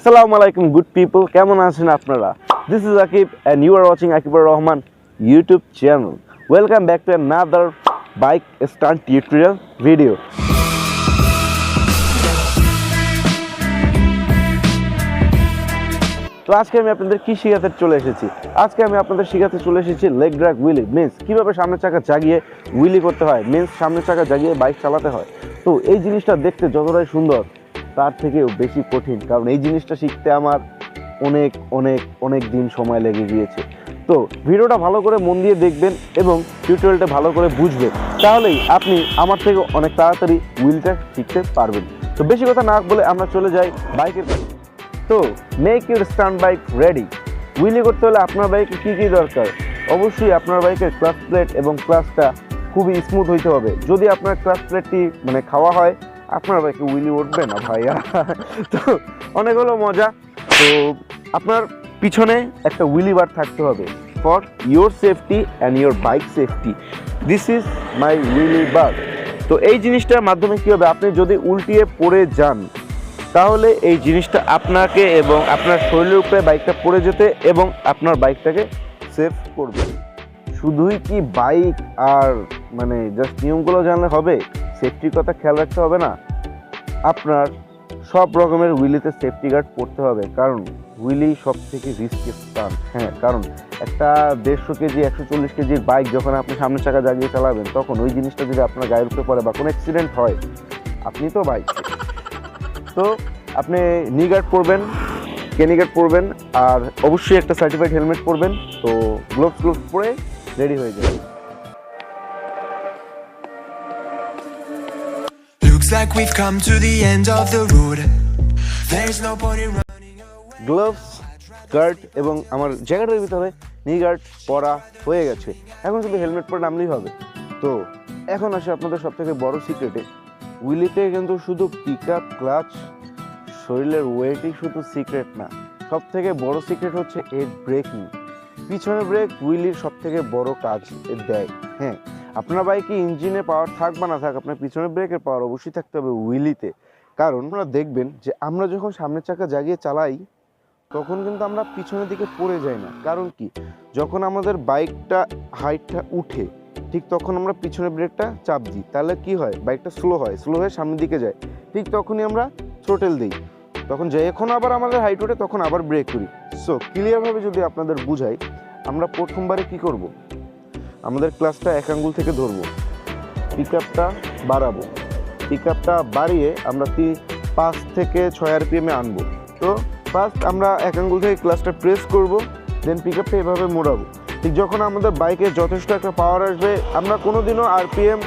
Assalamu alaikum good people, কেমন আছেন আপনারা? This is Akib and you are watching Akib Rahman YouTube channel. Welcome back to another bike stunt tutorial video. তো আজকে আমি আপনাদের কি শেখাতে চলে এসেছি? আজকে আমি আপনাদের শেখাতে চলে এসেছি লেগ ড্র্যাগ হুইলি, মিন্স কিভাবে সামনের চাকা জাগিয়ে হুইলি করতে হয়, মিন্স সামনের চাকা জাগিয়ে বাইক চালাতে হয়। তো এই জিনিসটা দেখতে যতটাই সুন্দর তার থেকেও বেশি কঠিন, কারণ এই জিনিসটা শিখতে আমার অনেক দিন সময় লেগে গিয়েছে। তো ভিডিওটা ভালো করে মন দিয়ে দেখবেন এবং টিউটোরিয়ালটা ভালো করে বুঝবেন, তাহলেই আপনি আমার থেকে অনেক তাড়াতাড়ি হুইলটা শিখতে পারবেন। তো বেশি কথা না বলে আমরা চলে যাই বাইকের কাছে। তো make your stunt bike ready. Wheelie করতে হলে আপনার বাইকে কী কী দরকার? অবশ্যই আপনার বাইকের ক্লাচ প্লেট এবং ক্লাচটা খুবই স্মুথ হইতে হবে। যদি আপনার ক্লাচ প্লেটটি খাওয়া হয়, আপনার বাইকে হুইলি উঠবে না ভাইয়া। তো অনেক হলো মজা। তো আপনার পিছনে একটা হুইলি বার থাকতে হবে for your safety and your bike safety. This is my wheelie bar. তো এই জিনিসটার মাধ্যমে কী হবে, আপনি যদি উল্টিয়ে পড়ে যান তাহলে এই জিনিসটা আপনাকে এবং আপনার শরীরের উপরে বাইকটা পড়ে যেতে এবং আপনার বাইকটাকে সেফ করবে। শুধুই কি বাইক আর জাস্ট নিয়মগুলো জানলে হবে? সেফটির কথা খেয়াল রাখতে হবে না? আপনার সব রকমের হুইলিতে সেফটি গার্ড পড়তে হবে, কারণ হুইলি সব থেকে রিস্কি স্টান্ট। হ্যাঁ, কারণ একটা 150 কেজি 140 কেজির বাইক যখন আপনি সামনের চাকা জাগিয়ে চালাবেন, তখন ওই জিনিসটা যদি আপনার গায়ের উপরে পড়ে বা কোনো অ্যাক্সিডেন্ট হয়, আপনি তো বাইক। তো আপনি নি গার্ড পরবেন, কেনি গার্ড পরবেন, আর অবশ্যই একটা সার্টিফাইড হেলমেট পরবেন। তো গ্লোভস পরে রেডি হয়ে যাবে। Like we've come to the end of the road. There's no point in running away. Gloves, guard এবং আমার জ্যাকেটের ভিতরে নি গার্ড পরা হয়ে গেছে। এখন শুধু হেলমেট পরে নামলেই হবে। তো এখন আসে আপনাদের সবথেকে বড় সিক্রেটে। হুইলিতে কিন্তু শুধু পিক আপ, ক্লাচ, শরীরের ওয়েটই শুধু সিক্রেট না, সব থেকে বড় সিক্রেট হচ্ছে এর ব্রেকিং। পিছনে ব্রেক হুইলির সব থেকে বড় কাজ দেয়। হ্যাঁ, আপনার বাইকে ইঞ্জিনে পাওয়ার থাক বা না থাক, আপনার পিছনে ব্রেকের পাওয়ার অবশ্যই থাকতে হবে হুইলিতে। কারণ আপনারা দেখবেন যে আমরা যখন সামনের চাকা জাগিয়ে চালাই, তখন কিন্তু আমরা পিছনের দিকে পড়ে যাই না। কারণ কি, যখন আমাদের বাইকটা হাইটটা উঠে ঠিক তখন আমরা পিছনে ব্রেকটা চাপ দিই, তাহলে কি হয়, বাইকটা স্লো হয়ে সামনের দিকে যায়। ঠিক তখনই আমরা থ্রোটেল দিই, তখন যখন আবার আমাদের হাইট ওঠে তখন আবার ব্রেক করি। সো ক্লিয়ারভাবে যদি আপনাদের বুঝাই, আমরা প্রথমবারে কি করব, আমাদের ক্লাচটা এক আঙ্গুল থেকে ধরবো, পিক আপটা বাড়াবো, পিক আপটা বাড়িয়ে আমরা 5 থেকে 6 RPM-এ আনবো। তো ফার্স্ট আমরা এক আঙ্গুল থেকে ক্লাচটা প্রেস করব, দেন পিক আপটা এভাবে মোড়াবো। ঠিক যখন আমাদের বাইকে যথেষ্ট একটা পাওয়ার আসবে, আমরা কোনোদিনও RPM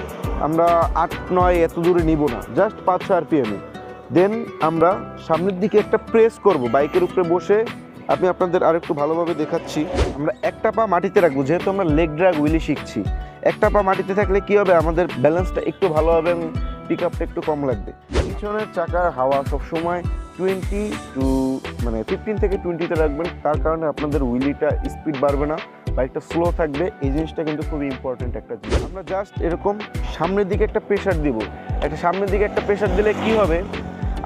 আমরা 8-9 এত দূরে নিব না, জাস্ট 5-6 RPM-এ। দেন আমরা সামনের দিকে একটা প্রেস করব বাইকের উপরে বসে। আমি আপনাদের আরেকটু ভালোভাবে দেখাচ্ছি। আমরা একটা পা মাটিতে রাখবো, যেহেতু আমরা লেগ ড্র্যাগ হুইলি শিখছি। একটা পা মাটিতে থাকলে কি হবে, আমাদের ব্যালেন্সটা একটু ভালো হবে এবং পিক আপটা একটু কম লাগবে। পিছনের চাকার হাওয়া সবসময় 15 থেকে 20-তে রাখবেন, তার কারণে আপনাদের হুইলিটা স্পিড বাড়বে না, বাইকটা স্লো থাকবে। এই জিনিসটা কিন্তু খুবই ইম্পর্টেন্ট একটা জিনিস। আমরা জাস্ট এরকম সামনের দিকে একটা প্রেশার দিব। সামনের দিকে একটা প্রেশার দিলে কি হবে,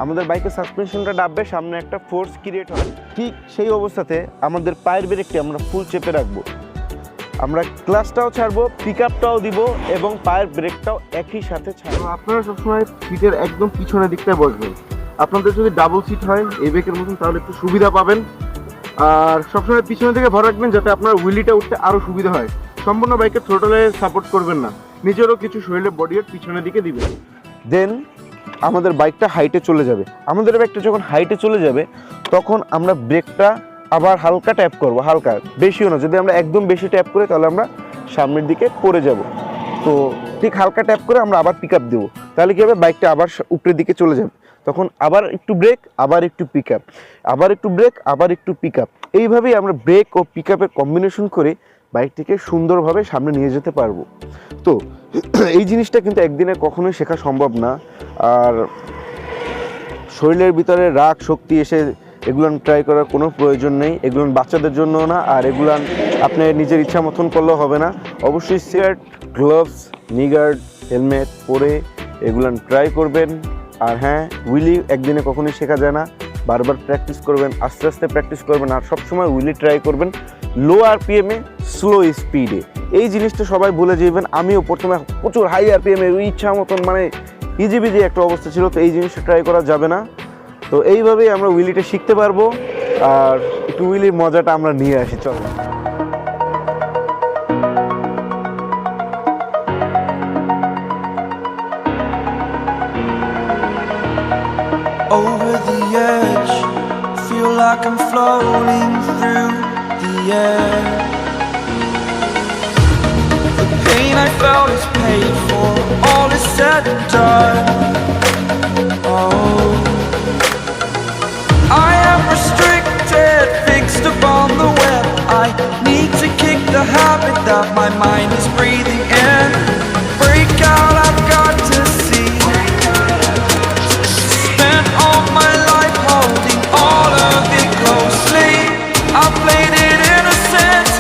আমাদের বাইকের সাসপেনশনটা ডাববে, সামনে একটা ফোর্স ক্রিয়েট হবে। ঠিক সেই অবস্থাতে আমাদের পায়ের ব্রেকটি আমরা ফুল চেপে রাখবো, আমরা ক্লাচটাও ছাড়বো, পিক আপটাও দিব এবং পায়ের ব্রেকটাও একই সাথে ছাড়বো। আপনারা সবসময় সিটের একদম পিছনের দিকটায় বসবেন। আপনাদের যদি ডাবল সিট হয় এই ব্রেকের মতন, তাহলে একটু সুবিধা পাবেন। আর সবসময় পিছনের দিকে ভর রাখবেন, যাতে আপনার হুইলিটা উঠতে আরও সুবিধা হয়। সম্পূর্ণ বাইকের থ্রোটলে সাপোর্ট করবেন না, নিজেরও কিছু শরীরের বডির পিছনের দিকে দিবেন। দেন আমাদের বাইকটা হাইটে চলে যাবে। আমাদের বাইকটা যখন হাইটে চলে যাবে, তখন আমরা ব্রেকটা আবার হালকা ট্যাপ করব, হালকা, বেশিও না। যদি আমরা একদম বেশি ট্যাপ করি তাহলে আমরা সামনের দিকে পড়ে যাব। তো ঠিক হালকা ট্যাপ করে আমরা আবার পিক আপ দেবো, তাহলে কী হবে, বাইকটা আবার উপরের দিকে চলে যাবে। তখন আবার একটু ব্রেক, আবার একটু পিক আপ, আবার একটু ব্রেক, আবার একটু পিক আপ। এইভাবেই আমরা ব্রেক ও পিক আপের কম্বিনেশন করে বাইকটিকে সুন্দরভাবে সামনে নিয়ে যেতে পারবো। তো এই জিনিসটা কিন্তু একদিনে কখনোই শেখা সম্ভব না। আর শরীরের ভিতরে রাগ শক্তি এসে এগুলান ট্রাই করার কোনো প্রয়োজন নেই। এগুলান বাচ্চাদের জন্য না, আর এগুলান আপনি নিজের ইচ্ছা মতন করলেও হবে না। অবশ্যই শার্ট, গ্লোভস, নি গার্ড, হেলমেট পরে এগুলান ট্রাই করবেন। আর হ্যাঁ, হুইলি একদিনে কখনোই শেখা যায় না, বারবার প্র্যাকটিস করবেন, আস্তে আস্তে প্র্যাকটিস করবেন, আর সবসময় হুইলি ট্রাই করবেন লো আরপিএমে, স্লো স্পিডে। এই জিনিসটা সবাই ভুলে যাবেন। আমিও প্রথমে প্রচুর হাই আরপিএমে ইচ্ছা মতন মানে ইজিবিজি একটা অবস্থা ছিল, তো এই জিনিসটা ট্রাই করা যাবে না। তো এইভাবেই আমরা হুইলিটা শিখতে পারবো, আর একটু হুইলির মজাটা আমরা নিয়ে আসি, চলো। Over the edge, feel like I'm floating through the air. The pain I felt is paid for, all is said and done. Oh, I am restricted, fixed upon the web. I need to kick the habit that my mind is breathing in. Break out, I've got to see. Spent all my life holding all of it closely. I played it innocent,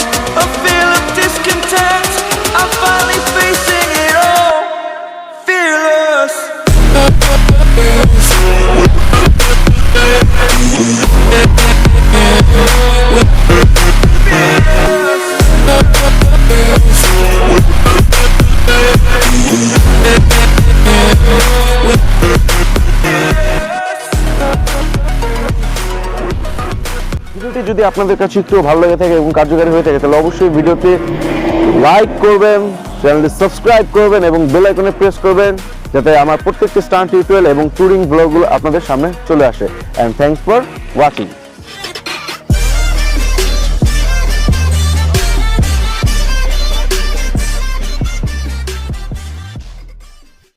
a feel of discontent. I'm finally facing it all, fearless. ভিডিওটি যদি আপনাদের কাছে একটু ভালো লেগে থাকে এবং কার্যকারী হয়ে থাকে, তাহলে অবশ্যই ভিডিওতে লাইক করবেন, চ্যানেলটি সাবস্ক্রাইব করবেন এবং বেল আইকনে প্রেস করবেন, যাতে আমার প্রত্যেকটি স্টান্ট টিউটোরিয়াল এবং ট্যুরিং ব্লগগুলো আপনাদের সামনে চলে আসে। And thanks for watching.